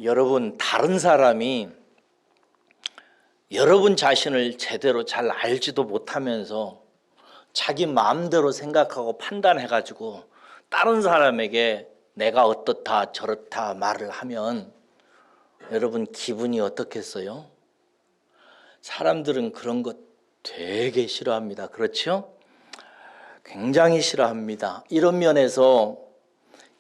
여러분, 다른 사람이 여러분 자신을 제대로 잘 알지도 못하면서 자기 마음대로 생각하고 판단해가지고 다른 사람에게 내가 어떻다 저렇다 말을 하면 여러분 기분이 어떻겠어요? 사람들은 그런 것 되게 싫어합니다. 그렇죠? 굉장히 싫어합니다. 이런 면에서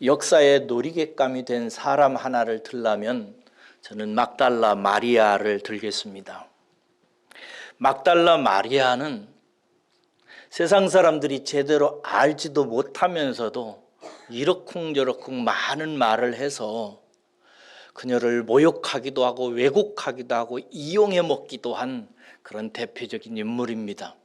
역사의 놀이객감이 된 사람 하나를 들라면 저는 막달라 마리아를 들겠습니다. 막달라 마리아는 세상 사람들이 제대로 알지도 못하면서도 이러쿵저러쿵 많은 말을 해서 그녀를 모욕하기도 하고 왜곡하기도 하고 이용해 먹기도 한 그런 대표적인 인물입니다.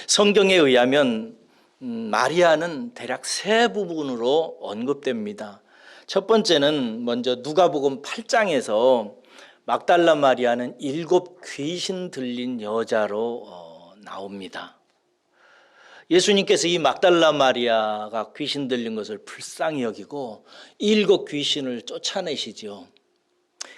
성경에 의하면 마리아는 대략 세 부분으로 언급됩니다. 첫 번째는 먼저 누가복음 8장에서 막달라 마리아는 7 귀신 들린 여자로 나옵니다. 예수님께서 이 막달라 마리아가 귀신 들린 것을 불쌍히 여기고 7 귀신을 쫓아내시죠.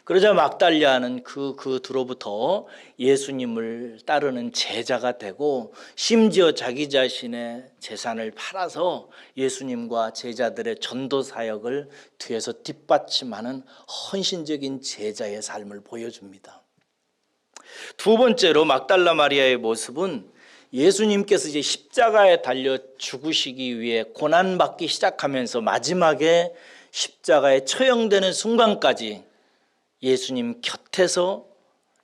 그러자 막달라는 그 뒤로부터 예수님을 따르는 제자가 되고 심지어 자기 자신의 재산을 팔아서 예수님과 제자들의 전도 사역을 뒤에서 뒷받침하는 헌신적인 제자의 삶을 보여줍니다. 두 번째로 막달라 마리아의 모습은 예수님께서 이제 십자가에 달려 죽으시기 위해 고난받기 시작하면서 마지막에 십자가에 처형되는 순간까지 예수님 곁에서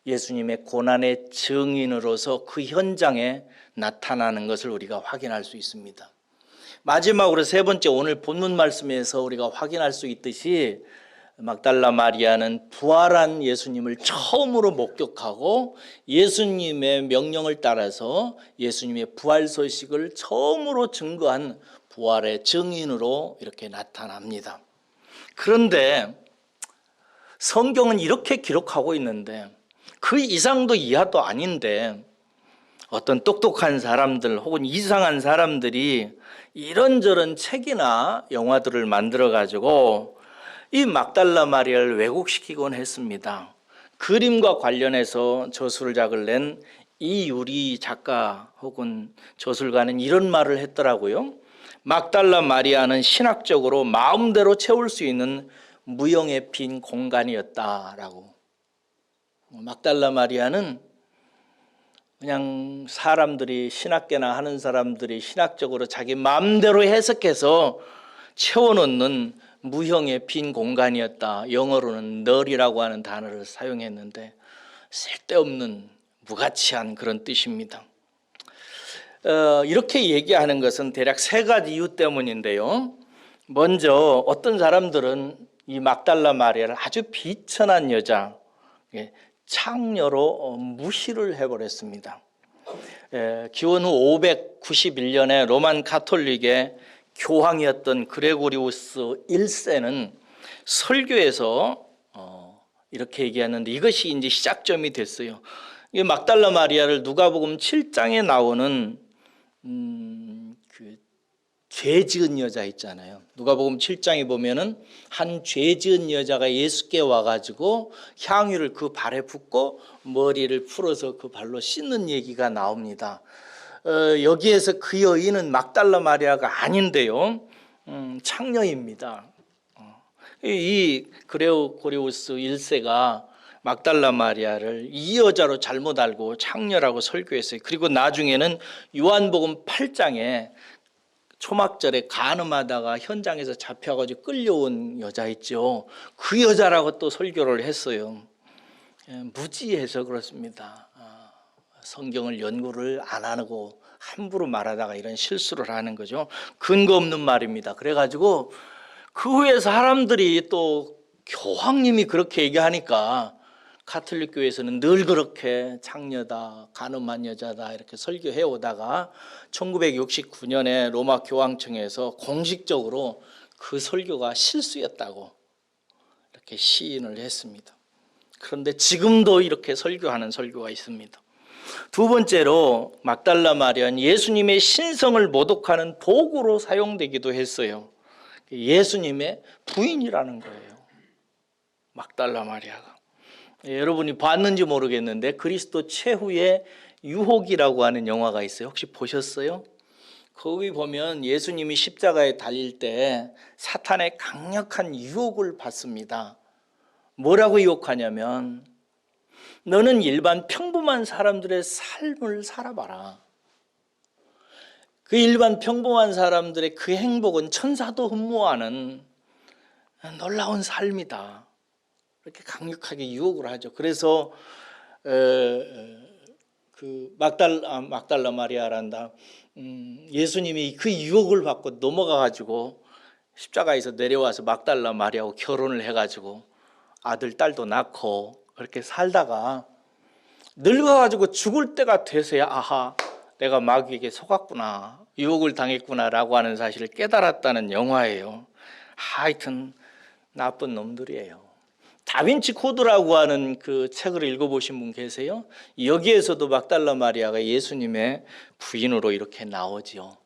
예수님의 고난의 증인으로서 그 현장에 나타나는 것을 우리가 확인할 수 있습니다. 마지막으로 세 번째, 오늘 본문 말씀에서 우리가 확인할 수 있듯이 막달라 마리아는 부활한 예수님을 처음으로 목격하고 예수님의 명령을 따라서 예수님의 부활 소식을 처음으로 증거한 부활의 증인으로 이렇게 나타납니다. 그런데 성경은 이렇게 기록하고 있는데 그 이상도 이하도 아닌데 어떤 똑똑한 사람들 혹은 이상한 사람들이 이런저런 책이나 영화들을 만들어 가지고 이 막달라 마리아를 왜곡시키곤 했습니다. 그림과 관련해서 저술작을 낸 이유리 작가 혹은 저술가는 이런 말을 했더라고요. 막달라 마리아는 신학적으로 마음대로 채울 수 있는 무형의 빈 공간이었다라고. 막달라 마리아는 그냥 사람들이 신학계나 하는 사람들이 신학적으로 자기 마음대로 해석해서 채워놓는 무형의 빈 공간이었다. 영어로는 null이라고 하는 단어를 사용했는데 쓸데없는 무가치한 그런 뜻입니다. 이렇게 얘기하는 것은 대략 세 가지 이유 때문인데요. 먼저 어떤 사람들은 이 막달라 마리아를 아주 비천한 여자, 창녀로 무시를 해버렸습니다. 기원 후 591년에 로만 가톨릭의 교황이었던 그레고리우스 1세는 설교에서 이렇게 얘기하는데 이것이 이제 시작점이 됐어요. 이 막달라 마리아를 누가복음 7장에 나오는 죄 지은 여자 있잖아요. 누가복음 7장에 보면은 한 죄 지은 여자가 예수께 와가지고 향유를 그 발에 붓고 머리를 풀어서 그 발로 씻는 얘기가 나옵니다. 여기에서 그 여인은 막달라 마리아가 아닌데요, 창녀입니다. 이 그레고리우스 1세가 막달라 마리아를 이 여자로 잘못 알고 창녀라고 설교했어요. 그리고 나중에는 요한복음 8장에 초막절에 간음하다가 현장에서 잡혀가지고 끌려온 여자 있죠. 그 여자라고 또 설교를 했어요. 무지해서 그렇습니다. 성경을 연구를 안 하고 함부로 말하다가 이런 실수를 하는 거죠. 근거 없는 말입니다. 그래가지고 그 후에 사람들이 또 교황님이 그렇게 얘기하니까 가톨릭 교회에서는 늘 그렇게 창녀다, 간음한 여자다 이렇게 설교해 오다가 1969년에 로마 교황청에서 공식적으로 그 설교가 실수였다고 이렇게 시인을 했습니다. 그런데 지금도 이렇게 설교하는 설교가 있습니다. 두 번째로 막달라 마리아는 예수님의 신성을 모독하는 도구로 사용되기도 했어요. 예수님의 부인이라는 거예요, 막달라 마리아가. 여러분이 봤는지 모르겠는데 그리스도 최후의 유혹이라고 하는 영화가 있어요. 혹시 보셨어요? 거기 보면 예수님이 십자가에 달릴 때 사탄의 강력한 유혹을 받습니다. 뭐라고 유혹하냐면 너는 일반 평범한 사람들의 삶을 살아봐라. 그 일반 평범한 사람들의 그 행복은 천사도 흠모하는 놀라운 삶이다. 이렇게 강력하게 유혹을 하죠. 그래서 그 막달라 마리아란다. 예수님이 그 유혹을 받고 넘어가가지고 십자가에서 내려와서 막달라 마리아하고 결혼을 해가지고 아들, 딸도 낳고 그렇게 살다가 늙어가지고 죽을 때가 돼서야 아하, 내가 마귀에게 속았구나, 유혹을 당했구나라고 하는 사실을 깨달았다는 영화예요. 하여튼 나쁜 놈들이에요. 다빈치 코드라고 하는 그 책을 읽어보신 분 계세요? 여기에서도 막달라 마리아가 예수님의 부인으로 이렇게 나오죠.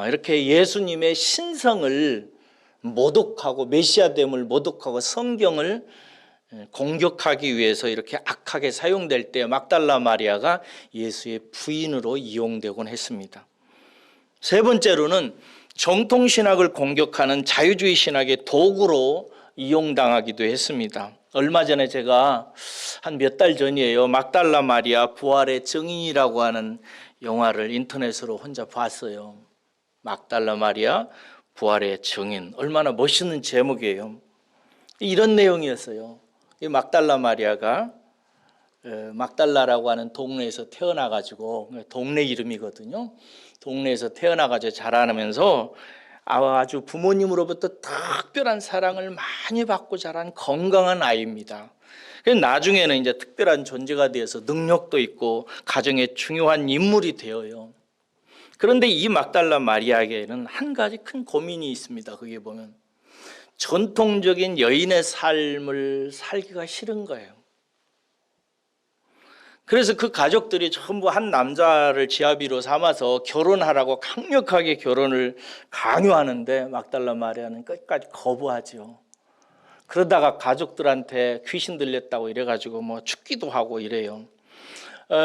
이렇게 예수님의 신성을 모독하고 메시아됨을 모독하고 성경을 공격하기 위해서 이렇게 악하게 사용될 때 막달라 마리아가 예수의 부인으로 이용되곤 했습니다. 세 번째로는 정통신학을 공격하는 자유주의 신학의 도구로 이용당하기도 했습니다. 얼마 전에 제가 한 몇 달 전이에요, 막달라 마리아 부활의 증인이라고 하는 영화를 인터넷으로 혼자 봤어요. 막달라 마리아 부활의 증인, 얼마나 멋있는 제목이에요. 이런 내용이었어요. 이 막달라 마리아가 막달라라고 하는 동네에서 태어나가지고, 동네 이름이거든요. 동네에서 태어나가지고 자라면서 아주 부모님으로부터 특별한 사랑을 많이 받고 자란 건강한 아이입니다. 나중에는 이제 특별한 존재가 되어서 능력도 있고 가정에 중요한 인물이 되어요. 그런데 이 막달라 마리아에게는 한 가지 큰 고민이 있습니다. 거기에 보면 전통적인 여인의 삶을 살기가 싫은 거예요. 그래서 그 가족들이 전부 한 남자를 지아비로 삼아서 결혼하라고 강력하게 결혼을 강요하는데 막달라 마리아는 끝까지 거부하죠. 그러다가 가족들한테 귀신 들렸다고 이래가지고 뭐 죽기도 하고 이래요.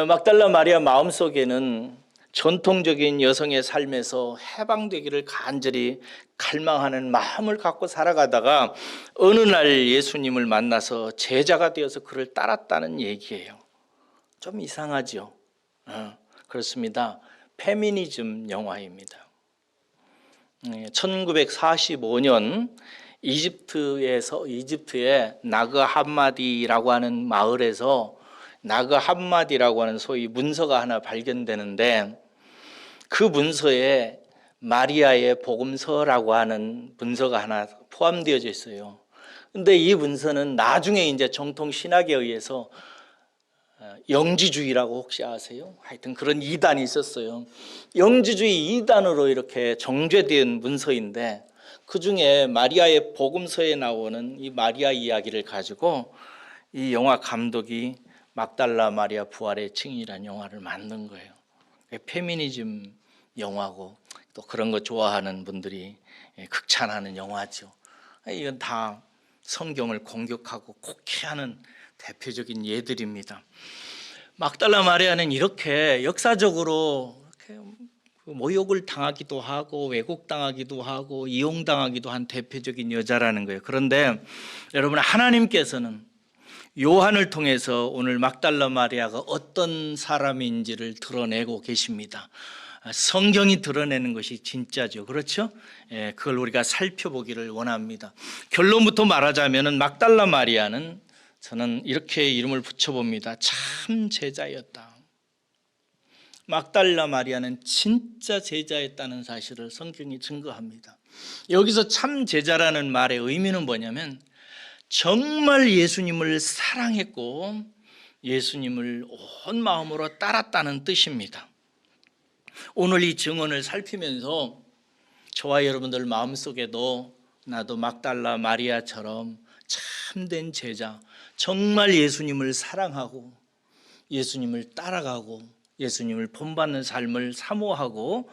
막달라 마리아 마음속에는 전통적인 여성의 삶에서 해방되기를 간절히 갈망하는 마음을 갖고 살아가다가 어느 날 예수님을 만나서 제자가 되어서 그를 따랐다는 얘기예요. 좀 이상하죠? 그렇습니다. 페미니즘 영화입니다. 1945년 이집트의 나그 함마디라고 하는 마을에서 나그 함마디라고 하는 소위 문서가 하나 발견되는데, 그 문서에 마리아의 복음서라고 하는 문서가 하나 포함되어져 있어요. 근데 이 문서는 나중에 이제 정통 신학에 의해서 영지주의라고 혹시 아세요? 하여튼 그런 이단이 있었어요. 영지주의 이단으로 이렇게 정죄된 문서인데, 그 중에 마리아의 복음서에 나오는 이 마리아 이야기를 가지고 이 영화 감독이 막달라 마리아 부활의 증인이라는 영화를 만든 거예요. 페미니즘 영화고 또 그런 거 좋아하는 분들이 극찬하는 영화죠. 이건 다 성경을 공격하고 곡해하는 대표적인 예들입니다. 막달라 마리아는 이렇게 역사적으로 이렇게 모욕을 당하기도 하고 왜곡당하기도 하고 이용당하기도 한 대표적인 여자라는 거예요. 그런데 여러분, 하나님께서는 요한을 통해서 오늘 막달라 마리아가 어떤 사람인지를 드러내고 계십니다. 성경이 드러내는 것이 진짜죠. 그렇죠? 그걸 우리가 살펴보기를 원합니다. 결론부터 말하자면 막달라 마리아는 저는 이렇게 이름을 붙여봅니다. 참 제자였다. 막달라 마리아는 진짜 제자였다는 사실을 성경이 증거합니다. 여기서 참 제자라는 말의 의미는 뭐냐면 정말 예수님을 사랑했고 예수님을 온 마음으로 따랐다는 뜻입니다. 오늘 이 증언을 살피면서 저와 여러분들 마음속에도 나도 막달라 마리아처럼 참된 제자, 정말 예수님을 사랑하고 예수님을 따라가고 예수님을 본받는 삶을 사모하고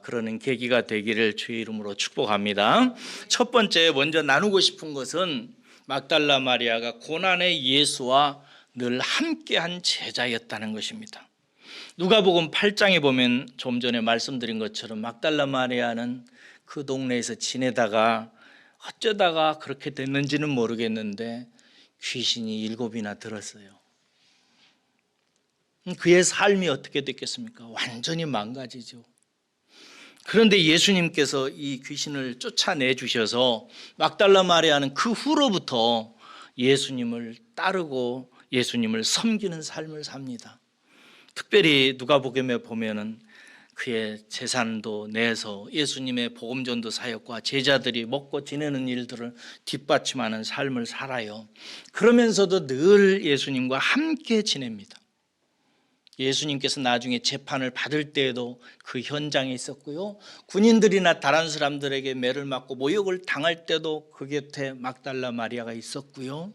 그러는 계기가 되기를 주의 이름으로 축복합니다. 첫 번째 먼저 나누고 싶은 것은 막달라 마리아가 고난의 예수와 늘 함께한 제자였다는 것입니다. 누가복음 8장에 보면 좀 전에 말씀드린 것처럼 막달라 마리아는 그 동네에서 지내다가 어쩌다가 그렇게 됐는지는 모르겠는데 귀신이 7이나 들었어요. 그의 삶이 어떻게 됐겠습니까? 완전히 망가지죠. 그런데 예수님께서 이 귀신을 쫓아내 주셔서 막달라 마리아는 그 후로부터 예수님을 따르고 예수님을 섬기는 삶을 삽니다. 특별히 누가복음에 보면은 그의 재산도 내서 예수님의 복음전도 사역과 제자들이 먹고 지내는 일들을 뒷받침하는 삶을 살아요. 그러면서도 늘 예수님과 함께 지냅니다. 예수님께서 나중에 재판을 받을 때에도 그 현장에 있었고요. 군인들이나 다른 사람들에게 매를 맞고 모욕을 당할 때도 그 곁에 막달라 마리아가 있었고요.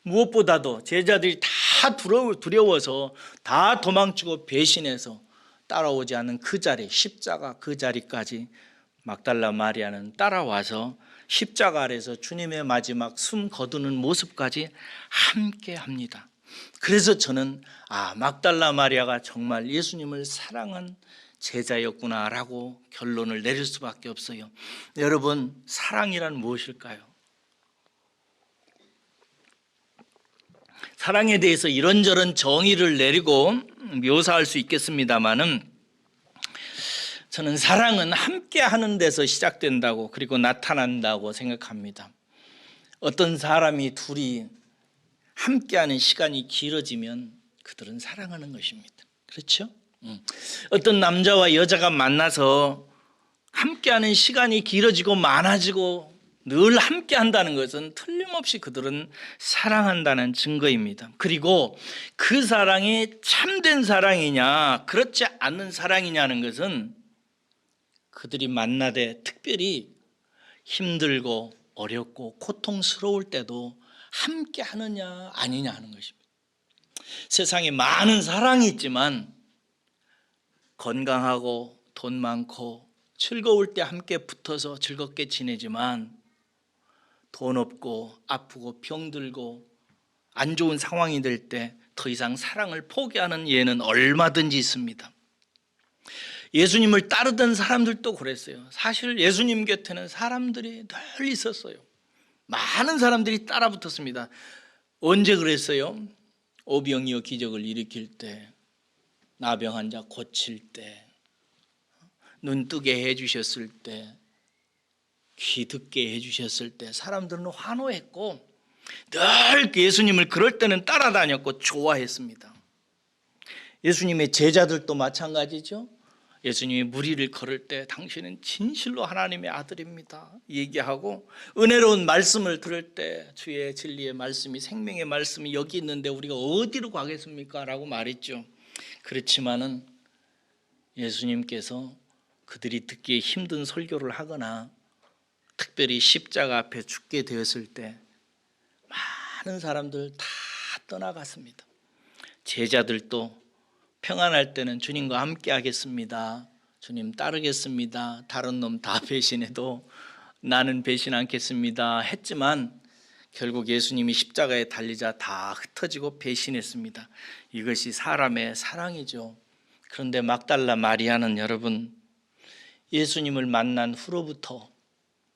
무엇보다도 제자들이 다 두려워서 다 도망치고 배신해서 따라오지 않는 그 자리, 십자가 그 자리까지 막달라 마리아는 따라와서 십자가 아래서 주님의 마지막 숨 거두는 모습까지 함께 합니다. 그래서 저는 막달라 마리아가 정말 예수님을 사랑한 제자였구나라고 결론을 내릴 수밖에 없어요. 여러분, 사랑이란 무엇일까요? 사랑에 대해서 이런저런 정의를 내리고 묘사할 수 있겠습니다마는 저는 사랑은 함께 하는 데서 시작된다고 그리고 나타난다고 생각합니다. 어떤 사람이 둘이 함께하는 시간이 길어지면 그들은 사랑하는 것입니다. 그렇죠? 어떤 남자와 여자가 만나서 함께하는 시간이 길어지고 많아지고 늘 함께한다는 것은 틀림없이 그들은 사랑한다는 증거입니다. 그리고 그 사랑이 참된 사랑이냐 그렇지 않는 사랑이냐는 것은 그들이 만나되 특별히 힘들고 어렵고 고통스러울 때도 함께 하느냐 아니냐 하는 것입니다. 세상에 많은 사랑이 있지만 건강하고 돈 많고 즐거울 때 함께 붙어서 즐겁게 지내지만 돈 없고 아프고 병들고 안 좋은 상황이 될 때 더 이상 사랑을 포기하는 예는 얼마든지 있습니다. 예수님을 따르던 사람들도 그랬어요. 사실 예수님 곁에는 사람들이 늘 있었어요. 많은 사람들이 따라 붙었습니다. 언제 그랬어요? 오병이어 기적을 일으킬 때, 나병 환자 고칠 때, 눈 뜨게 해주셨을 때, 귀 듣게 해주셨을 때 사람들은 환호했고 늘 예수님을 그럴 때는 따라다녔고 좋아했습니다. 예수님의 제자들도 마찬가지죠. 예수님이 무리를 걸을 때 당신은 진실로 하나님의 아들입니다 얘기하고 은혜로운 말씀을 들을 때 주의 진리의 말씀이 생명의 말씀이 여기 있는데 우리가 어디로 가겠습니까? 라고 말했죠. 그렇지만은 예수님께서 그들이 듣기에 힘든 설교를 하거나 특별히 십자가 앞에 죽게 되었을 때 많은 사람들 다 떠나갔습니다. 제자들도 평안할 때는 주님과 함께 하겠습니다. 주님 따르겠습니다. 다른 놈 다 배신해도 나는 배신 않겠습니다 했지만 결국 예수님이 십자가에 달리자 다 흩어지고 배신했습니다. 이것이 사람의 사랑이죠. 그런데 막달라 마리아는 여러분 예수님을 만난 후로부터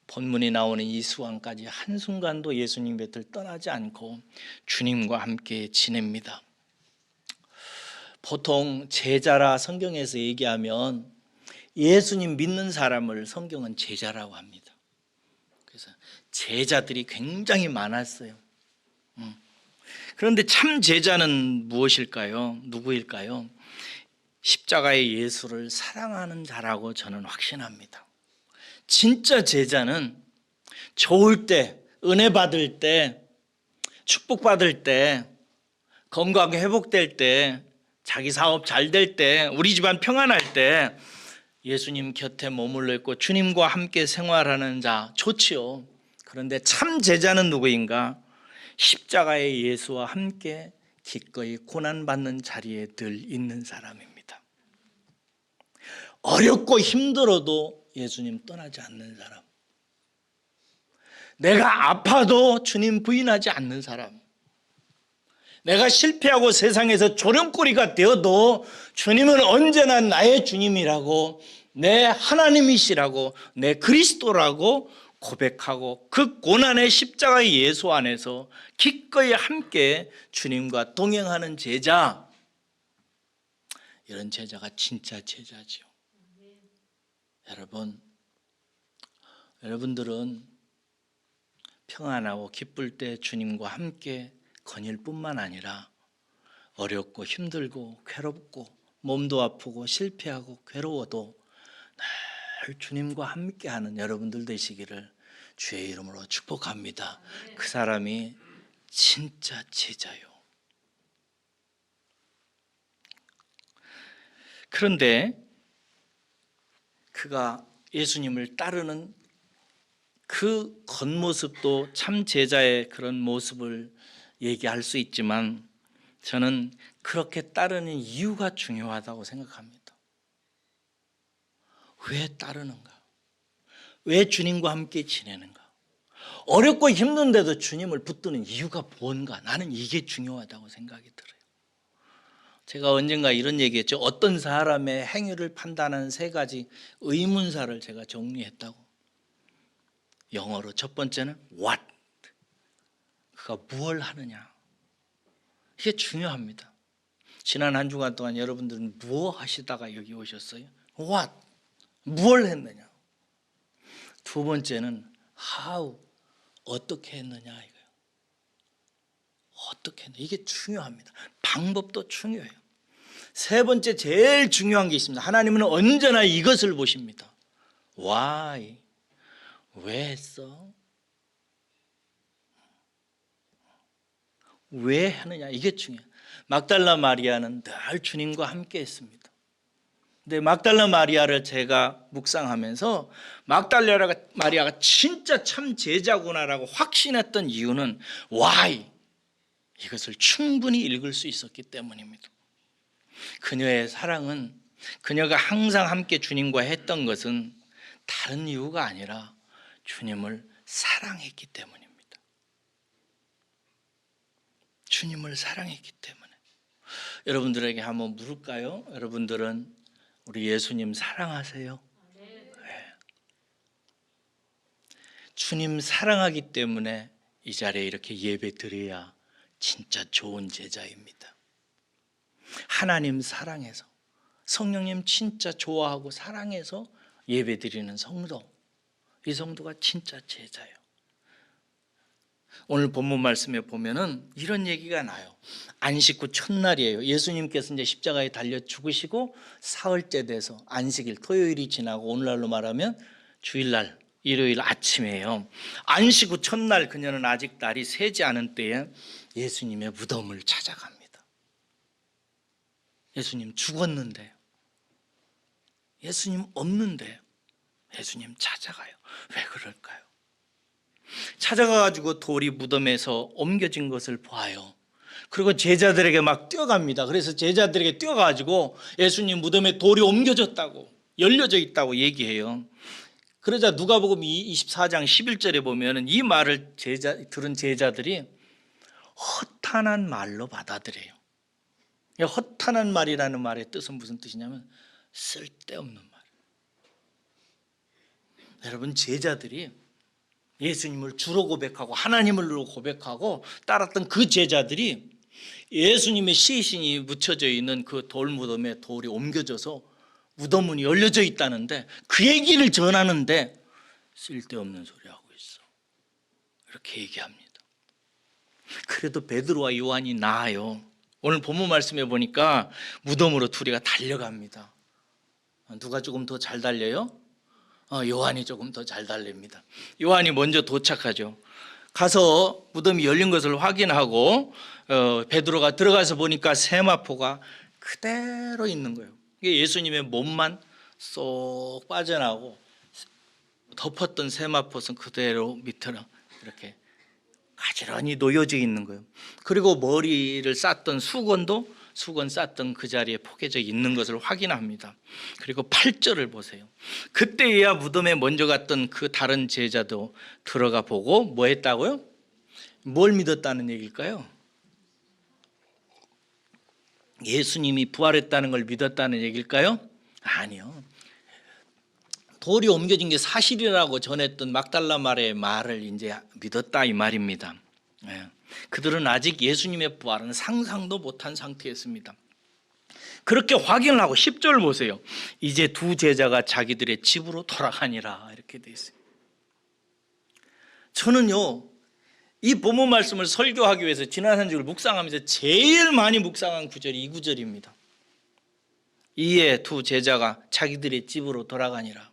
본문이 나오는 이 수완까지 한순간도 예수님 곁을 떠나지 않고 주님과 함께 지냅니다. 보통 제자라 성경에서 얘기하면 예수님 믿는 사람을 성경은 제자라고 합니다. 그래서 제자들이 굉장히 많았어요. 그런데 참 제자는 무엇일까요? 누구일까요? 십자가의 예수를 사랑하는 자라고 저는 확신합니다. 진짜 제자는 좋을 때, 은혜 받을 때, 축복 받을 때, 건강 회복될 때, 자기 사업 잘 될 때, 우리 집안 평안할 때 예수님 곁에 머물러 있고 주님과 함께 생활하는 자 좋지요. 그런데 참 제자는 누구인가? 십자가의 예수와 함께 기꺼이 고난받는 자리에 늘 있는 사람입니다. 어렵고 힘들어도 예수님 떠나지 않는 사람, 내가 아파도 주님 부인하지 않는 사람, 내가 실패하고 세상에서 조롱거리가 되어도 주님은 언제나 나의 주님이라고, 내 하나님이시라고, 내 그리스도라고 고백하고 그 고난의 십자가의 예수 안에서 기꺼이 함께 주님과 동행하는 제자, 이런 제자가 진짜 제자지요. 여러분들은 평안하고 기쁠 때 주님과 함께 거닐 뿐만 아니라 어렵고 힘들고 괴롭고 몸도 아프고 실패하고 괴로워도 늘 주님과 함께하는 여러분들 되시기를 주의 이름으로 축복합니다. 그 사람이 진짜 제자요. 그런데 그가 예수님을 따르는 그 겉모습도 참 제자의 그런 모습을 얘기할 수 있지만, 저는 그렇게 따르는 이유가 중요하다고 생각합니다. 왜 따르는가? 왜 주님과 함께 지내는가? 어렵고 힘든데도 주님을 붙드는 이유가 뭔가? 나는 이게 중요하다고 생각이 들어요. 제가 언젠가 이런 얘기했죠. 어떤 사람의 행위를 판단하는 3가지 의문사를 제가 정리했다고. 영어로 첫 번째는 what, 그가 무엇을 하느냐, 이게 중요합니다. 지난 한 주간 동안 여러분들은 무엇 하시다가 여기 오셨어요? what, 무엇을 했느냐. 두 번째는 how, 어떻게 했느냐 이거예요. 어떻게 했느냐, 이게 중요합니다. 방법도 중요해요. 세 번째 제일 중요한 게 있습니다. 하나님은 언제나 이것을 보십니다. why, 왜 했어? 왜 하느냐, 이게 중요해요. 막달라 마리아는 늘 주님과 함께 했습니다. 근데 막달라 마리아를 제가 묵상하면서 막달라 마리아가 진짜 참 제자구나라고 확신했던 이유는 why, 이것을 충분히 읽을 수 있었기 때문입니다. 그녀의 사랑은, 그녀가 항상 함께 주님과 했던 것은 다른 이유가 아니라 주님을 사랑했기 때문입니다. 주님을 사랑했기 때문에. 여러분들에게 한번 물을까요? 여러분들은 우리 예수님 사랑하세요? 네. 주님 사랑하기 때문에 이 자리에 이렇게 예배 드려야 진짜 좋은 제자입니다. 하나님 사랑해서, 성령님 진짜 좋아하고 사랑해서 예배 드리는 성도, 이 성도가 진짜 제자예요. 오늘 본문 말씀에 보면은 이런 얘기가 나요. 안식 후 첫날이에요. 예수님께서 이제 십자가에 달려 죽으시고 사흘째 돼서 안식일, 토요일이 지나고 오늘날로 말하면 주일날, 일요일 아침이에요. 안식 후 첫날, 그녀는 아직 날이 새지 않은 때에 예수님의 무덤을 찾아갑니다. 예수님 죽었는데, 예수님 없는데 예수님 찾아가요. 왜 그럴까요? 찾아가가지고 돌이 무덤에서 옮겨진 것을 봐요. 그리고 제자들에게 막 뛰어갑니다. 그래서 제자들에게 뛰어가가지고 예수님 무덤에 돌이 옮겨졌다고, 열려져 있다고 얘기해요. 그러자 누가복음 24장 11절에 보면 이 말을 들은 제자들이 허탄한 말로 받아들여요. 허탄한 말이라는 말의 뜻은 무슨 뜻이냐면 쓸데없는 말. 여러분, 제자들이 예수님을 주로 고백하고 하나님을 고백하고 따랐던 그 제자들이 예수님의 시신이 묻혀져 있는 그 돌무덤에 돌이 옮겨져서 무덤문이 열려져 있다는데, 그 얘기를 전하는데 쓸데없는 소리 하고 있어, 이렇게 얘기합니다. 그래도 베드로와 요한이 나아요. 오늘 본문 말씀에 보니까 무덤으로 둘이가 달려갑니다. 누가 조금 더 잘 달려요? 요한이 조금 더 잘 달립니다. 요한이 먼저 도착하죠. 가서 무덤이 열린 것을 확인하고 베드로가 들어가서 보니까 세마포가 그대로 있는 거예요. 예수님의 몸만 쏙 빠져나오고 덮었던 세마포는 그대로 밑으로 이렇게 가지런히 놓여져 있는 거예요. 그리고 머리를 쌌던 수건도 수건 쌌던 그 자리에 포개져 있는 것을 확인합니다. 그리고 8절을 보세요. 그때야 무덤에 먼저 갔던 그 다른 제자도 들어가 보고 뭐 했다고요? 뭘 믿었다는 얘기일까요? 예수님이 부활했다는 걸 믿었다는 얘기일까요? 아니요. 돌이 옮겨진 게 사실이라고 전했던 막달라 마리아의 말을 이제 믿었다 이 말입니다. 그들은 아직 예수님의 부활은 상상도 못한 상태였습니다. 그렇게 확인을 하고 10절 보세요. 이제 두 제자가 자기들의 집으로 돌아가니라 이렇게 돼 있어요. 저는요 이 본문 말씀을 설교하기 위해서 지난 한 주를 묵상하면서 제일 많이 묵상한 구절이 이 구절입니다. 이에 두 제자가 자기들의 집으로 돌아가니라.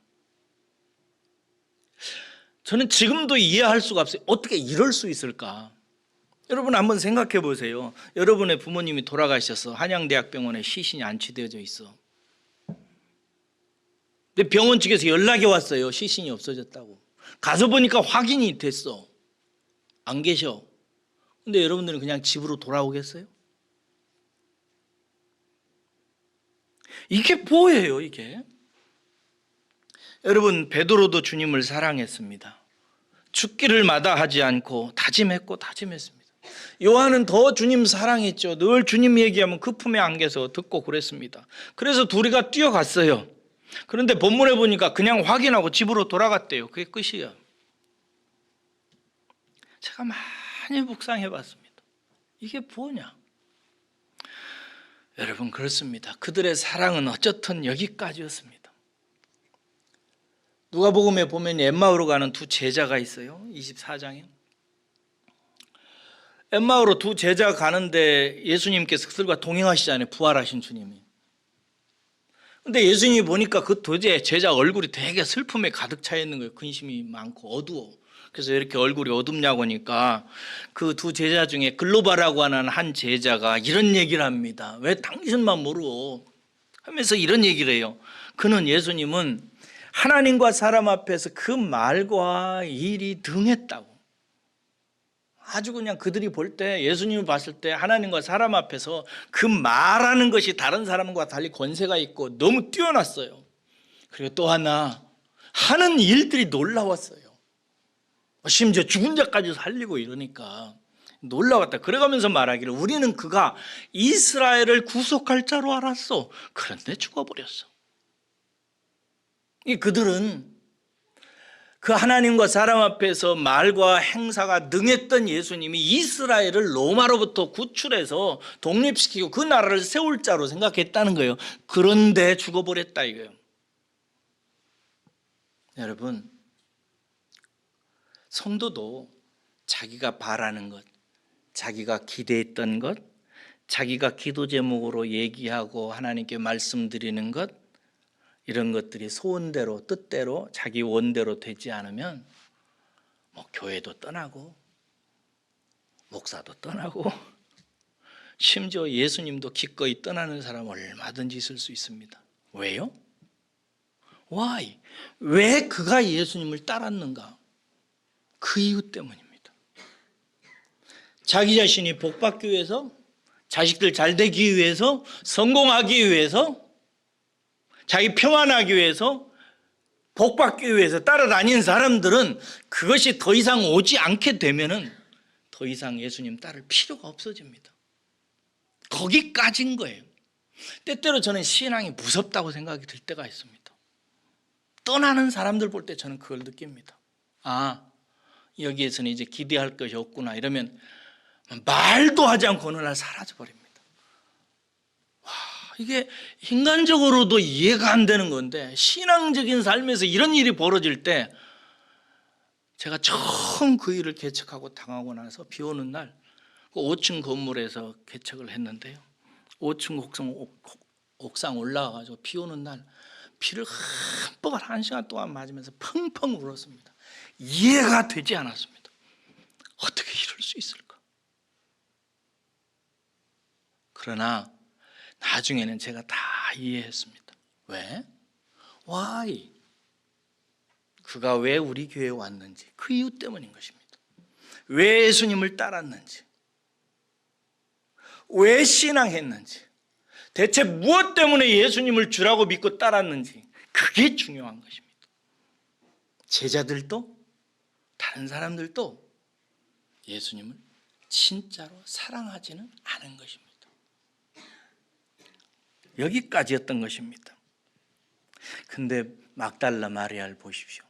저는 지금도 이해할 수가 없어요. 어떻게 이럴 수 있을까? 여러분 한번 생각해 보세요. 여러분의 부모님이 돌아가셔서 한양대학병원에 시신이 안치되어져 있어. 근데 병원 측에서 연락이 왔어요. 시신이 없어졌다고. 가서 보니까 확인이 됐어. 안 계셔. 근데 여러분들은 그냥 집으로 돌아오겠어요? 이게 뭐예요, 이게? 여러분, 베드로도 주님을 사랑했습니다. 죽기를 마다하지 않고 다짐했고 다짐했습니다. 요한은 더 주님 사랑했죠. 늘 주님 얘기하면 그 품에 안겨서 듣고 그랬습니다. 그래서 둘이가 뛰어갔어요. 그런데 본문에 보니까 그냥 확인하고 집으로 돌아갔대요. 그게 끝이에요. 제가 많이 묵상해 봤습니다. 이게 뭐냐? 여러분 그렇습니다. 그들의 사랑은 어쨌든 여기까지였습니다. 누가복음에 보면 엠마오로 가는 두 제자가 있어요. 24장에. 엠마오로 두 제자가 가는데 예수님께서 그들과 동행하시잖아요. 부활하신 주님이. 근데 예수님이 보니까 그 두 제자 얼굴이 되게 슬픔에 가득 차 있는 거예요. 근심이 많고 어두워. 그래서 이렇게 얼굴이 어둡냐고 하니까 그 두 제자 중에 글로바라고 하는 한 제자가 이런 얘기를 합니다. 왜 당신만 모르고 하면서 이런 얘기를 해요. 그는 예수님은 하나님과 사람 앞에서 그 말과 일이 등했다고. 아주 그냥 그들이 볼 때 예수님을 봤을 때 하나님과 사람 앞에서 그 말하는 것이 다른 사람과 달리 권세가 있고 너무 뛰어났어요. 그리고 또 하나 하는 일들이 놀라웠어요. 심지어 죽은 자까지 살리고 이러니까 놀라웠다. 그래가면서 말하기를 우리는 그가 이스라엘을 구속할 자로 알았어. 그런데 죽어버렸어. 그들은 그 하나님과 사람 앞에서 말과 행사가 능했던 예수님이 이스라엘을 로마로부터 구출해서 독립시키고 그 나라를 세울 자로 생각했다는 거예요. 그런데 죽어버렸다 이거예요. 여러분 성도도 자기가 바라는 것, 자기가 기대했던 것, 자기가 기도 제목으로 얘기하고 하나님께 말씀드리는 것, 이런 것들이 소원대로 뜻대로 자기 원대로 되지 않으면 교회도 떠나고 목사도 떠나고 심지어 예수님도 기꺼이 떠나는 사람 얼마든지 있을 수 있습니다. 왜요? Why? 왜 그가 예수님을 따랐는가? 그 이유 때문입니다. 자기 자신이 복받기 위해서, 자식들 잘 되기 위해서, 성공하기 위해서, 자기 평안하기 위해서, 복받기 위해서 따라다니는 사람들은 그것이 더 이상 오지 않게 되면은 더 이상 예수님 따를 필요가 없어집니다. 거기까지인 거예요. 때때로 저는 신앙이 무섭다고 생각이 들 때가 있습니다. 떠나는 사람들 볼 때 저는 그걸 느낍니다. 여기에서는 이제 기대할 것이 없구나 이러면 말도 하지 않고 어느 날 사라져버립니다. 이게 인간적으로도 이해가 안 되는 건데 신앙적인 삶에서 이런 일이 벌어질 때 제가 처음 그 일을 개척하고 당하고 나서 비 오는 날 그 5층 건물에서 개척을 했는데요. 5층 옥상 올라가가지고 비 오는 날 비를 흠뻑 1시간 동안 맞으면서 펑펑 울었습니다. 이해가 되지 않았습니다. 어떻게 이럴 수 있을까? 그러나 나중에는 제가 다 이해했습니다. 왜? Why? 그가 왜 우리 교회에 왔는지 그 이유 때문인 것입니다. 왜 예수님을 따랐는지, 왜 신앙했는지, 대체 무엇 때문에 예수님을 주라고 믿고 따랐는지, 그게 중요한 것입니다. 제자들도 다른 사람들도 예수님을 진짜로 사랑하지는 않은 것입니다. 여기까지였던 것입니다. 근데 막달라 마리아를 보십시오.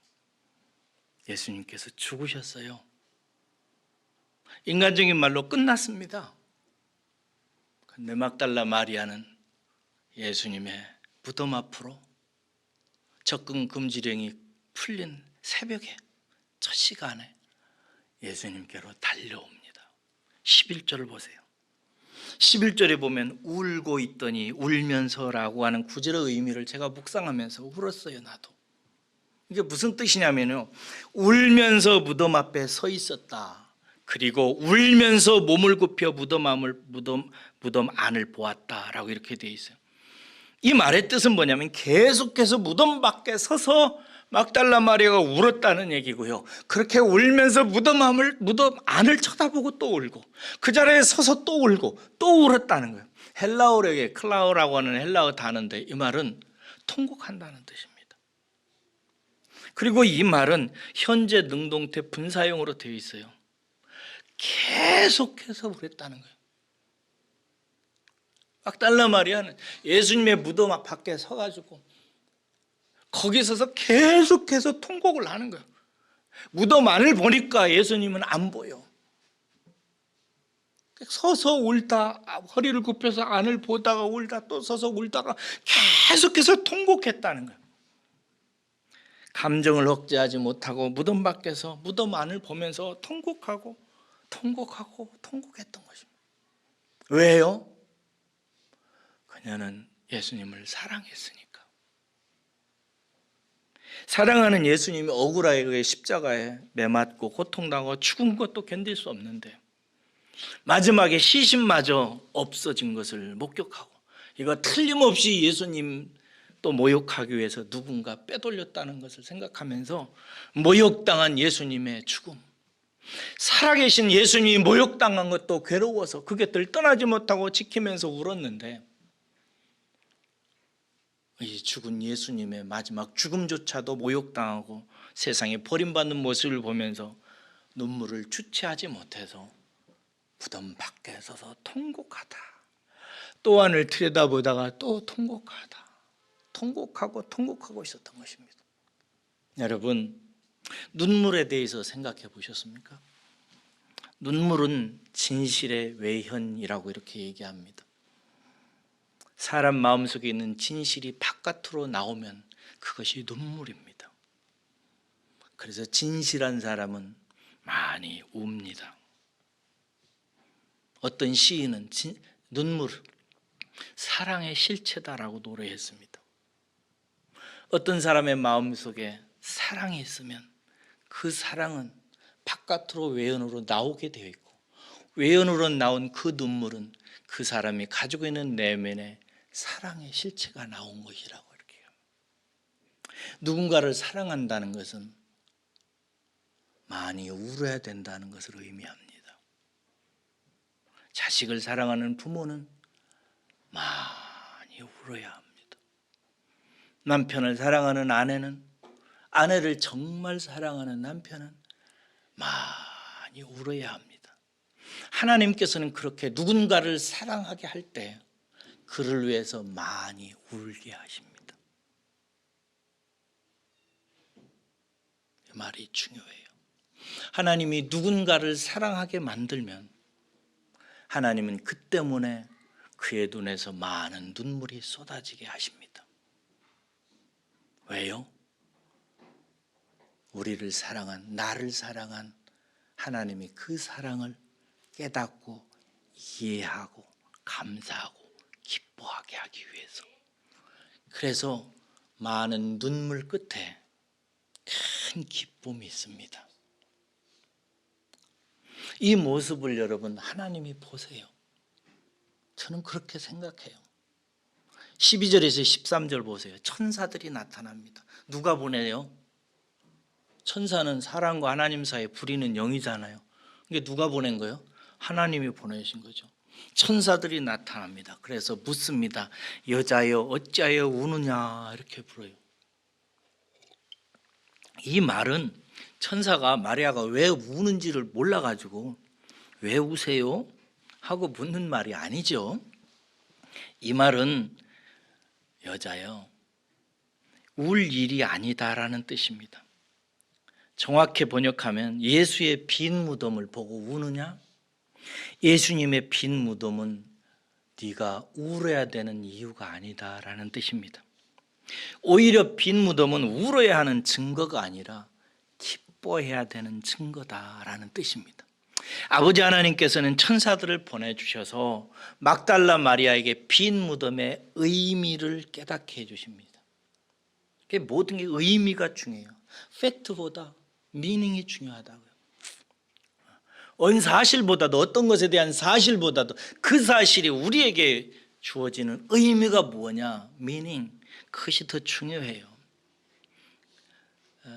예수님께서 죽으셨어요. 인간적인 말로 끝났습니다. 근데 막달라 마리아는 예수님의 무덤 앞으로 접근 금지령이 풀린 새벽에 첫 시간에 예수님께로 달려옵니다. 11절을 보세요. 11절에 보면 울고 있더니 울면서라고 하는 구절의 의미를 제가 묵상하면서 울었어요. 나도. 이게 무슨 뜻이냐면요, 울면서 무덤 앞에 서 있었다. 그리고 울면서 몸을 굽혀 무덤 안을 보았다라고 이렇게 되어 있어요. 이 말의 뜻은 뭐냐면 계속해서 무덤 밖에 서서 막달라 마리아가 울었다는 얘기고요. 그렇게 울면서 무덤 안을 쳐다보고 또 울고 그 자리에 서서 또 울고 또 울었다는 거예요. 헬라어력에 클라우라고 하는 헬라어 단어인데 이 말은 통곡한다는 뜻입니다. 그리고 이 말은 현재 능동태 분사형으로 되어 있어요. 계속해서 울었다는 거예요. 막달라 마리아는 예수님의 무덤 앞 밖에 서가지고 거기 서서 계속해서 통곡을 하는 거예요. 무덤 안을 보니까 예수님은 안 보여. 서서 울다 허리를 굽혀서 안을 보다가 울다 또 서서 울다가 계속해서 통곡했다는 거예요. 감정을 억제하지 못하고 무덤 밖에서 무덤 안을 보면서 통곡했던 것입니다. 왜요? 그녀는 예수님을 사랑했으니까. 사랑하는 예수님이 억울하게 십자가에 매맞고 고통당하고 죽은 것도 견딜 수 없는데 마지막에 시신마저 없어진 것을 목격하고 이거 틀림없이 예수님 또 모욕하기 위해서 누군가 빼돌렸다는 것을 생각하면서 모욕당한 예수님의 죽음, 살아계신 예수님이 모욕당한 것도 괴로워서 그 곁을 떠나지 못하고 지키면서 울었는데 이 죽은 예수님의 마지막 죽음조차도 모욕당하고 세상에 버림받는 모습을 보면서 눈물을 주체하지 못해서 무덤 밖에 서서 통곡하다. 또 안을 들여다보다가 또 통곡하고 있었던 것입니다. 여러분, 눈물에 대해서 생각해 보셨습니까? 눈물은 진실의 외현이라고 이렇게 얘기합니다. 사람 마음속에 있는 진실이 바깥으로 나오면 그것이 눈물입니다. 그래서 진실한 사람은 많이 웁니다. 어떤 시인은 눈물은 사랑의 실체다라고 노래했습니다. 어떤 사람의 마음속에 사랑이 있으면 그 사랑은 바깥으로 외연으로 나오게 되어 있고 외연으로 나온 그 눈물은 그 사람이 가지고 있는 내면의 사랑의 실체가 나온 것이라고 이렇게 해요. 누군가를 사랑한다는 것은 많이 울어야 된다는 것을 의미합니다. 자식을 사랑하는 부모는 많이 울어야 합니다. 남편을 사랑하는 아내를 정말 사랑하는 남편은 많이 울어야 합니다. 하나님께서는 그렇게 누군가를 사랑하게 할 때 그를 위해서 많이 울게 하십니다. 이 말이 중요해요. 하나님이 누군가를 사랑하게 만들면 하나님은 그 때문에 그의 눈에서 많은 눈물이 쏟아지게 하십니다. 왜요? 우리를 사랑한, 나를 사랑한 하나님이 그 사랑을 깨닫고 이해하고 감사하고 기뻐하게 하기 위해서. 그래서 많은 눈물 끝에 큰 기쁨이 있습니다. 이 모습을 여러분 하나님이 보세요. 저는 그렇게 생각해요. 12절에서 13절 보세요. 천사들이 나타납니다. 누가 보내요? 천사는 사람과 하나님 사이에 부리는 영이잖아요. 이게 누가 보낸 거예요? 하나님이 보내신 거죠. 천사들이 나타납니다. 그래서 묻습니다. 여자여 어찌하여 우느냐 이렇게 물어요. 이 말은 천사가 마리아가 왜 우는지를 몰라가지고 왜 우세요? 하고 묻는 말이 아니죠. 이 말은 여자여 울 일이 아니다라는 뜻입니다. 정확히 번역하면 예수의 빈 무덤을 보고 우느냐? 예수님의 빈 무덤은 네가 울어야 되는 이유가 아니다라는 뜻입니다. 오히려 빈 무덤은 울어야 하는 증거가 아니라 기뻐해야 되는 증거다라는 뜻입니다. 아버지 하나님께서는 천사들을 보내주셔서 막달라 마리아에게 빈 무덤의 의미를 깨닫게 해주십니다. 모든 게 의미가 중요해요. 팩트보다 미닝이 중요하다고요. 어떤 사실보다도, 어떤 것에 대한 사실보다도 그 사실이 우리에게 주어지는 의미가 뭐냐, 미닝, 그것이 더 중요해요.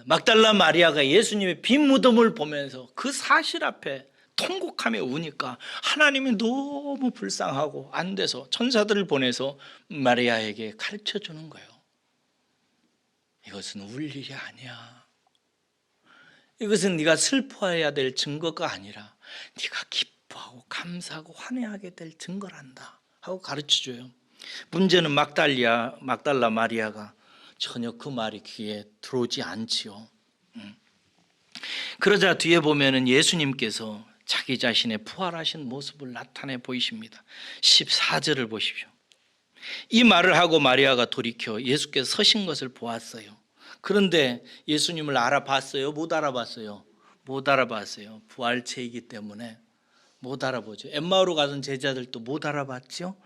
막달라 마리아가 예수님의 빈 무덤을 보면서 그 사실 앞에 통곡하며 우니까 하나님이 너무 불쌍하고 안 돼서 천사들을 보내서 마리아에게 가르쳐 주는 거예요. 이것은 울 일이 아니야. 이것은 네가 슬퍼해야 될 증거가 아니라 네가 기뻐하고 감사하고 환호하게 될 증거란다 하고 가르쳐줘요. 문제는 막달라 마리아가 전혀 그 말이 귀에 들어오지 않지요. 그러자 뒤에 보면은 예수님께서 자기 자신의 부활하신 모습을 나타내 보이십니다. 14절을 보십시오. 이 말을 하고 마리아가 돌이켜 예수께서 서신 것을 보았어요. 그런데 예수님을 알아봤어요? 못 알아봤어요? 못 알아봤어요. 부활체이기 때문에 못 알아보죠. 엠마오로 가던 제자들도 못 알아봤죠?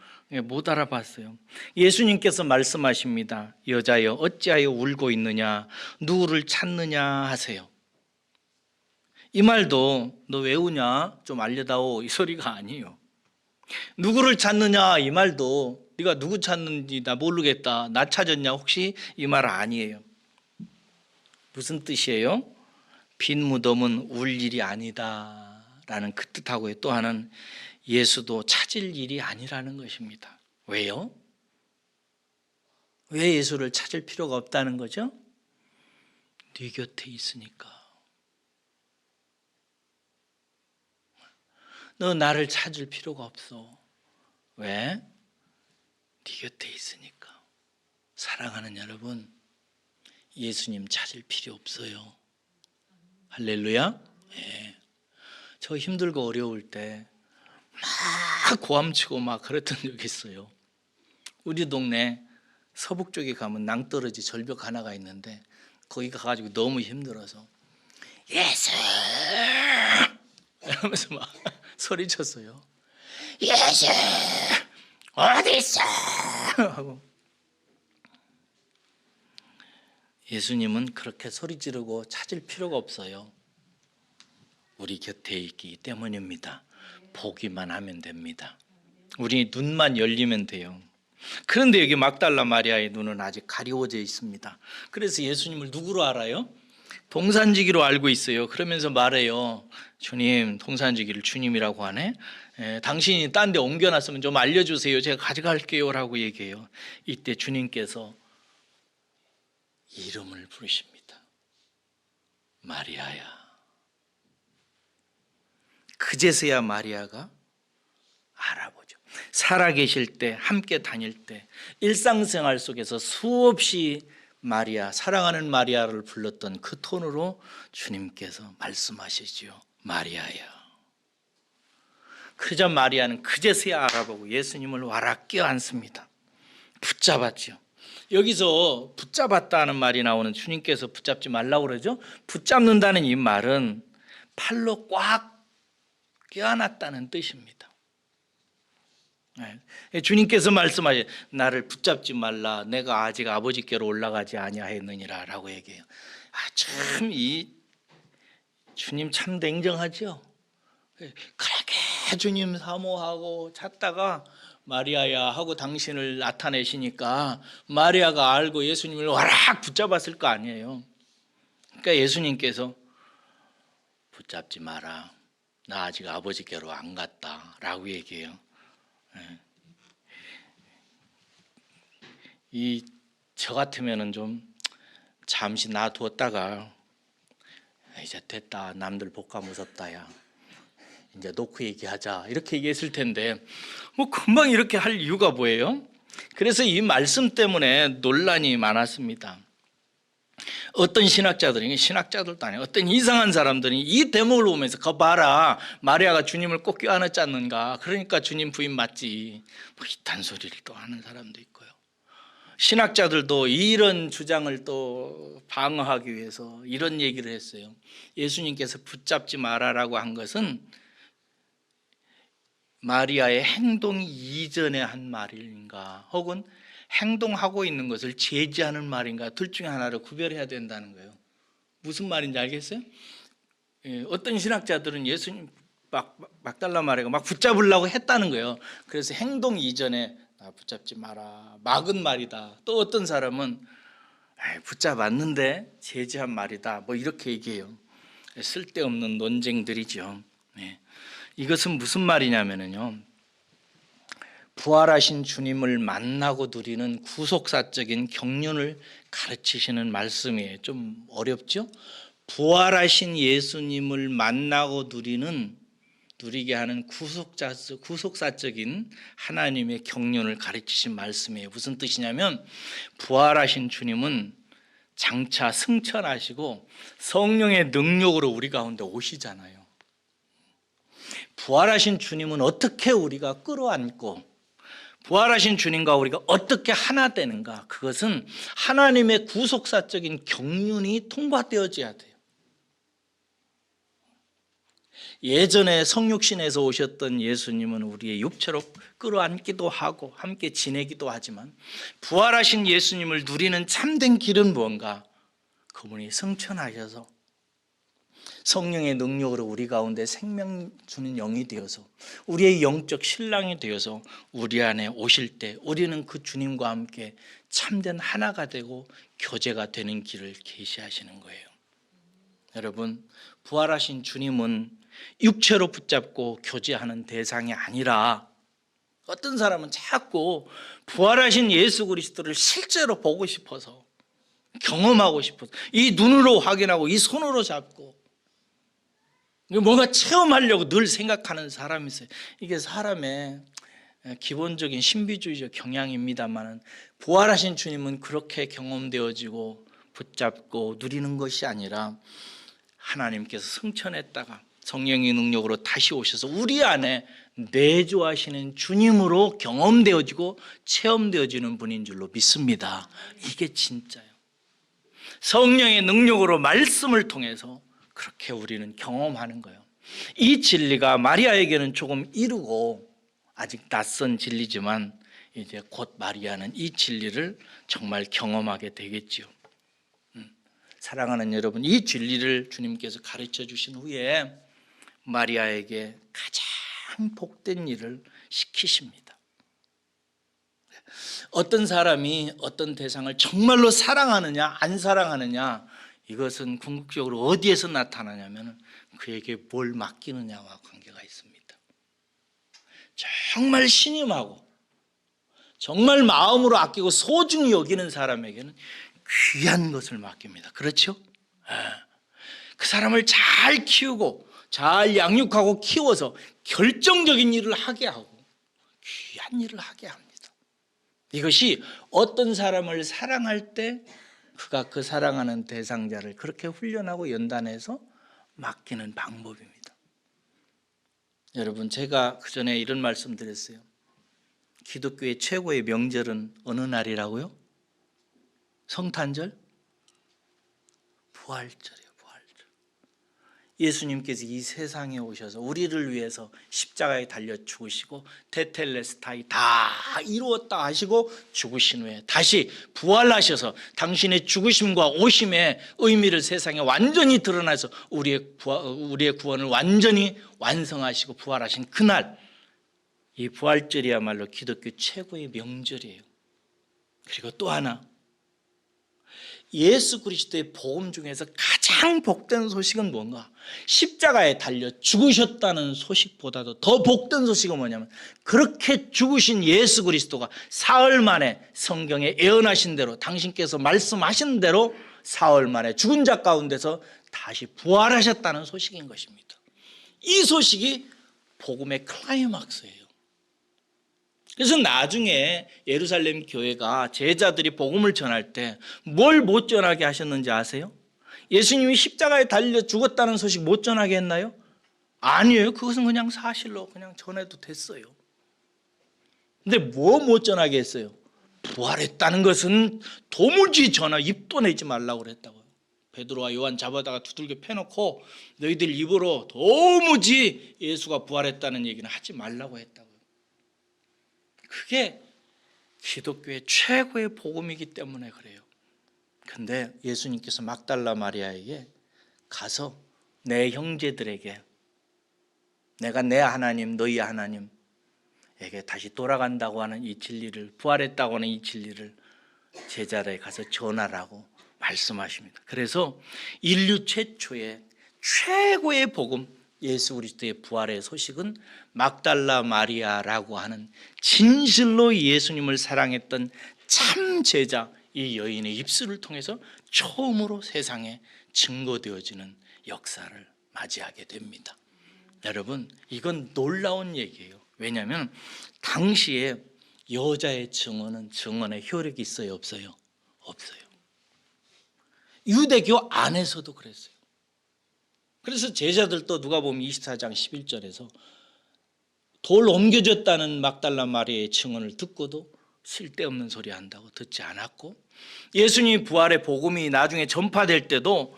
못 알아봤어요. 예수님께서 말씀하십니다. 여자여 어찌하여 울고 있느냐, 누구를 찾느냐 하세요. 이 말도 너 왜 우냐 좀 알려다오 이 소리가 아니에요. 누구를 찾느냐 이 말도 네가 누구 찾는지 나 모르겠다, 나 찾았냐 혹시 이 말 아니에요. 무슨 뜻이에요? 빈 무덤은 울 일이 아니다 라는 그 뜻하고요. 또 하나는 예수도 찾을 일이 아니라는 것입니다. 왜요? 왜 예수를 찾을 필요가 없다는 거죠? 네 곁에 있으니까. 너 나를 찾을 필요가 없어. 왜? 네 곁에 있으니까. 사랑하는 여러분, 예수님 찾을 필요 없어요. 할렐루야. 네. 저 힘들고 어려울 때 막 고함치고 막 그랬던 적이 있어요. 우리 동네 서북 쪽에 가면 낭떠러지 절벽 하나가 있는데 거기 가가지고 너무 힘들어서 예수 이러면서 막 소리쳤어요. 예수 어디 있어 하고. 예수님은 그렇게 소리 지르고 찾을 필요가 없어요. 우리 곁에 있기 때문입니다. 보기만 하면 됩니다. 우리 눈만 열리면 돼요. 그런데 여기 막달라 마리아의 눈은 아직 가리워져 있습니다. 그래서 예수님을 누구로 알아요? 동산지기로 알고 있어요. 그러면서 말해요. 주님, 동산지기를 주님이라고 하네. 당신이 딴 데 옮겨놨으면 좀 알려주세요. 제가 가져갈게요 라고 얘기해요. 이때 주님께서 이름을 부르십니다. 마리아야. 그제서야 마리아가 알아보죠. 살아계실 때, 함께 다닐 때, 일상생활 속에서 수없이 마리아, 사랑하는 마리아를 불렀던 그 톤으로 주님께서 말씀하시지요. 마리아야. 그러자 마리아는 그제서야 알아보고 예수님을 와라 껴안습니다. 붙잡았죠. 여기서 붙잡았다는 말이 나오는, 주님께서 붙잡지 말라고 그러죠. 붙잡는다는 이 말은 팔로 꽉 껴안았다는 뜻입니다. 주님께서 말씀하셔, 나를 붙잡지 말라, 내가 아직 아버지께로 올라가지 아니하였느니라 라고 얘기해요. 참 이 주님 참 냉정하죠. 그렇게 주님 사모하고 찾다가 마리아야 하고 당신을 나타내시니까 마리아가 알고 예수님을 와락 붙잡았을 거 아니에요. 그러니까 예수님께서 붙잡지 마라, 나 아직 아버지께로 안 갔다라고 얘기해요. 저 같으면은 좀 잠시 놔두었다가 이제 됐다, 남들 볼까 무섭다, 야 이제 놓고 얘기하자, 이렇게 얘기했을 텐데 뭐 금방 이렇게 할 이유가 뭐예요? 그래서 이 말씀 때문에 논란이 많았습니다. 어떤 신학자들도 아니에요, 어떤 이상한 사람들이 이 대목을 보면서 거 봐라, 마리아가 주님을 꼭 껴안았지 않는가, 그러니까 주님 부인 맞지, 뭐 이딴 소리를 또 하는 사람도 있고요. 신학자들도 이런 주장을 또 방어하기 위해서 이런 얘기를 했어요. 예수님께서 붙잡지 마라라고 한 것은 마리아의 행동 이전에 한 말인가, 혹은 행동하고 있는 것을 제지하는 말인가, 둘 중에 하나를 구별해야 된다는 거예요. 무슨 말인지 알겠어요? 어떤 신학자들은 예수님 막달라 마리아가 막 붙잡으려고 했다는 거예요. 그래서 행동 이전에 붙잡지 마라, 막은 말이다. 또 어떤 사람은 붙잡았는데 제지한 말이다, 뭐 이렇게 얘기해요. 쓸데없는 논쟁들이죠. 이것은 무슨 말이냐면요, 부활하신 주님을 만나고 누리는 구속사적인 경륜을 가르치시는 말씀이에요. 좀 어렵죠? 부활하신 예수님을 만나고 누리게 하는 구속사적인 하나님의 경륜을 가르치신 말씀이에요. 무슨 뜻이냐면, 부활하신 주님은 장차 승천하시고 성령의 능력으로 우리 가운데 오시잖아요. 부활하신 주님은 어떻게 우리가 끌어안고 부활하신 주님과 우리가 어떻게 하나 되는가, 그것은 하나님의 구속사적인 경륜이 통과되어져야 돼요. 예전에 성육신에서 오셨던 예수님은 우리의 육체로 끌어안기도 하고 함께 지내기도 하지만, 부활하신 예수님을 누리는 참된 길은 뭔가, 그분이 승천하셔서 성령의 능력으로 우리 가운데 생명 주는 영이 되어서 우리의 영적 신랑이 되어서 우리 안에 오실 때 우리는 그 주님과 함께 참된 하나가 되고 교제가 되는 길을 계시하시는 거예요. 여러분, 부활하신 주님은 육체로 붙잡고 교제하는 대상이 아니라, 어떤 사람은 자꾸 부활하신 예수 그리스도를 실제로 보고 싶어서, 경험하고 싶어서, 이 눈으로 확인하고 이 손으로 잡고 뭔가 체험하려고 늘 생각하는 사람이 있어요. 이게 사람의 기본적인 신비주의적 경향입니다만, 부활하신 주님은 그렇게 경험되어지고 붙잡고 누리는 것이 아니라, 하나님께서 승천했다가 성령의 능력으로 다시 오셔서 우리 안에 내주하시는 주님으로 경험되어지고 체험되어지는 분인 줄로 믿습니다. 이게 진짜예요. 성령의 능력으로 말씀을 통해서 그렇게 우리는 경험하는 거예요. 이 진리가 마리아에게는 조금 이르고 아직 낯선 진리지만, 이제 곧 마리아는 이 진리를 정말 경험하게 되겠지요. 사랑하는 여러분, 이 진리를 주님께서 가르쳐 주신 후에 마리아에게 가장 복된 일을 시키십니다. 어떤 사람이 어떤 대상을 정말로 사랑하느냐 안 사랑하느냐, 이것은 궁극적으로 어디에서 나타나냐면 그에게 뭘 맡기느냐와 관계가 있습니다. 정말 신임하고 정말 마음으로 아끼고 소중히 여기는 사람에게는 귀한 것을 맡깁니다. 그렇죠? 그 사람을 잘 키우고 잘 양육하고 키워서 결정적인 일을 하게 하고 귀한 일을 하게 합니다. 이것이 어떤 사람을 사랑할 때 그가 그 사랑하는 대상자를 그렇게 훈련하고 연단해서 맡기는 방법입니다. 여러분, 제가 그전에 이런 말씀 드렸어요. 기독교의 최고의 명절은 어느 날이라고요? 성탄절? 부활절이에요. 부활절. 예수님께서 이 세상에 오셔서 우리를 위해서 십자가에 달려 죽으시고 테텔레스타이 다 이루었다 하시고 죽으신 후에 다시 부활하셔서 당신의 죽으심과 오심의 의미를 세상에 완전히 드러나서 우리의 구원을 완전히 완성하시고 부활하신 그날, 이 부활절이야말로 기독교 최고의 명절이에요. 그리고 또 하나, 예수 그리스도의 복음 중에서 가장 복된 소식은 뭔가? 십자가에 달려 죽으셨다는 소식보다도 더 복된 소식은 뭐냐면, 그렇게 죽으신 예수 그리스도가 사흘 만에 성경에 예언하신 대로, 당신께서 말씀하신 대로 사흘 만에 죽은 자 가운데서 다시 부활하셨다는 소식인 것입니다. 이 소식이 복음의 클라이막스예요. 그래서 나중에 예루살렘 교회가 제자들이 복음을 전할 때 뭘 못 전하게 하셨는지 아세요? 예수님이 십자가에 달려 죽었다는 소식 못 전하게 했나요? 아니에요. 그것은 그냥 사실로 그냥 전해도 됐어요. 근데 뭐 못 전하게 했어요? 부활했다는 것은 도무지 입도 내지 말라고 그랬다고요. 베드로와 요한 잡아다가 두들겨 패놓고 너희들 입으로 도무지 예수가 부활했다는 얘기는 하지 말라고 했다고요. 그게 기독교의 최고의 복음이기 때문에 그래요. 근데 예수님께서 막달라 마리아에게 가서 내 형제들에게 내가 내 하나님 너희 하나님에게 다시 돌아간다고 하는 이 진리를, 부활했다고 하는 이 진리를 제자들에 가서 전하라고 말씀하십니다. 그래서 인류 최초의 최고의 복음, 예수 그리스도의 부활의 소식은 막달라 마리아라고 하는 진실로 예수님을 사랑했던 참 제자 이 여인의 입술을 통해서 처음으로 세상에 증거되어지는 역사를 맞이하게 됩니다. 여러분, 이건 놀라운 얘기예요. 왜냐하면 당시에 여자의 증언에 효력이 있어요, 없어요? 없어요. 유대교 안에서도 그랬어요. 그래서 제자들도 누가복음 24장 11절에서 돌 옮겨졌다는 막달라 마리아의 증언을 듣고도 쓸데없는 소리 한다고 듣지 않았고, 예수님 부활의 복음이 나중에 전파될 때도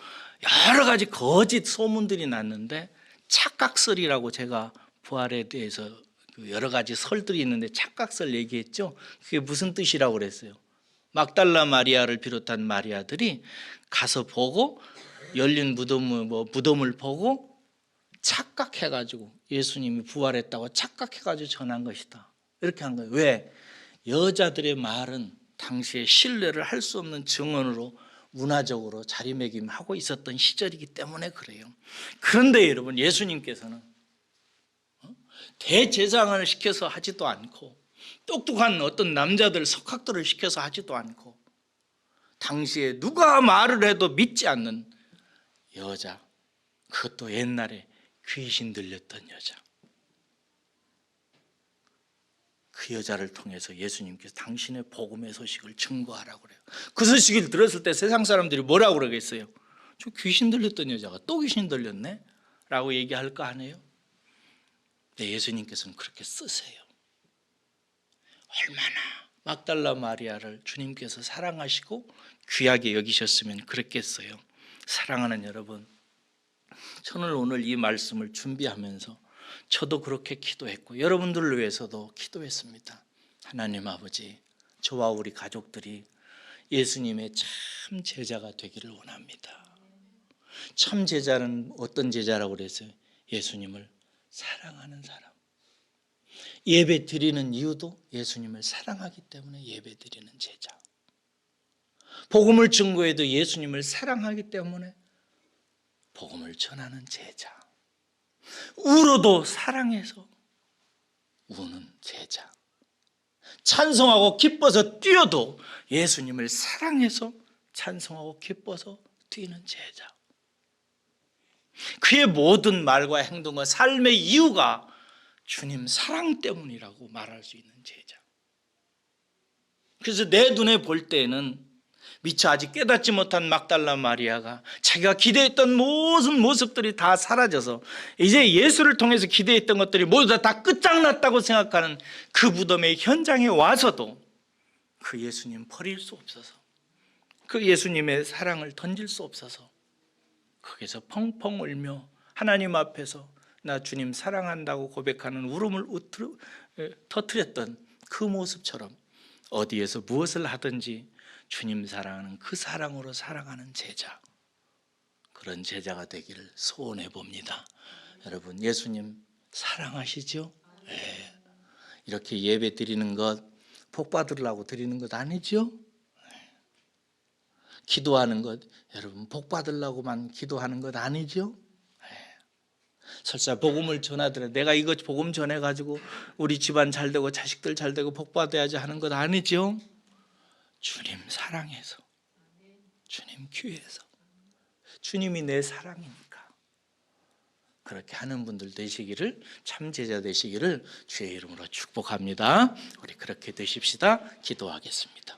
여러 가지 거짓 소문들이 났는데, 착각설이라고 제가 부활에 대해서 여러 가지 설들이 있는데 착각설 얘기했죠. 그게 무슨 뜻이라고 그랬어요? 막달라 마리아를 비롯한 마리아들이 가서 보고 열린 무덤을 보고 착각해가지고 예수님이 부활했다고 착각해가지고 전한 것이다, 이렇게 한 거예요. 왜? 여자들의 말은 당시에 신뢰를 할 수 없는 증언으로 문화적으로 자리매김하고 있었던 시절이기 때문에 그래요. 그런데 여러분, 예수님께서는 대제사장을 시켜서 하지도 않고 똑똑한 어떤 남자들 석학들을 시켜서 하지도 않고 당시에 누가 말을 해도 믿지 않는 여자, 그것도 옛날에 귀신 들렸던 여자, 그 여자를 통해서 예수님께서 당신의 복음의 소식을 증거하라고 그래요. 그 소식을 들었을 때 세상 사람들이 뭐라고 그러겠어요? 저 귀신 들렸던 여자가 또 귀신 들렸네? 라고 얘기할 거 아니에요? 근데 예수님께서는 그렇게 쓰세요. 얼마나 막달라 마리아를 주님께서 사랑하시고 귀하게 여기셨으면 그랬겠어요. 사랑하는 여러분, 저는 오늘 이 말씀을 준비하면서 저도 그렇게 기도했고 여러분들을 위해서도 기도했습니다. 하나님 아버지, 저와 우리 가족들이 예수님의 참 제자가 되기를 원합니다. 참 제자는 어떤 제자라고 그랬어요? 예수님을 사랑하는 사람. 예배 드리는 이유도 예수님을 사랑하기 때문에 예배 드리는 제자. 복음을 증거해도 예수님을 사랑하기 때문에 복음을 전하는 제자. 울어도 사랑해서 우는 제자. 찬송하고 기뻐서 뛰어도 예수님을 사랑해서 찬송하고 기뻐서 뛰는 제자. 그의 모든 말과 행동과 삶의 이유가 주님 사랑 때문이라고 말할 수 있는 제자. 그래서 내 눈에 볼 때는 미처 아직 깨닫지 못한 막달라 마리아가 자기가 기대했던 모든 모습들이 다 사라져서 이제 예수를 통해서 기대했던 것들이 모두 다 끝장났다고 생각하는 그 무덤의 현장에 와서도 그 예수님 버릴 수 없어서, 그 예수님의 사랑을 던질 수 없어서 거기서 펑펑 울며 하나님 앞에서 나 주님 사랑한다고 고백하는 울음을 터뜨렸던 그 모습처럼 어디에서 무엇을 하든지 주님 사랑하는 그 사랑으로 사랑하는 제자, 그런 제자가 되기를 소원해 봅니다. 여러분, 예수님 사랑하시죠? 네. 이렇게 예배 드리는 것 복 받으려고 드리는 것 아니죠? 기도하는 것, 여러분 복 받으려고만 기도하는 것 아니죠? 설사 복음을 전하더라도 내가 이거 복음 전해가지고 우리 집안 잘 되고 자식들 잘 되고 복 받아야지 하는 것 아니죠? 주님 사랑해서, 주님 귀해서, 주님이 내 사랑이니까 그렇게 하는 분들 되시기를, 참 제자 되시기를 주의 이름으로 축복합니다. 우리 그렇게 되십시다. 기도하겠습니다.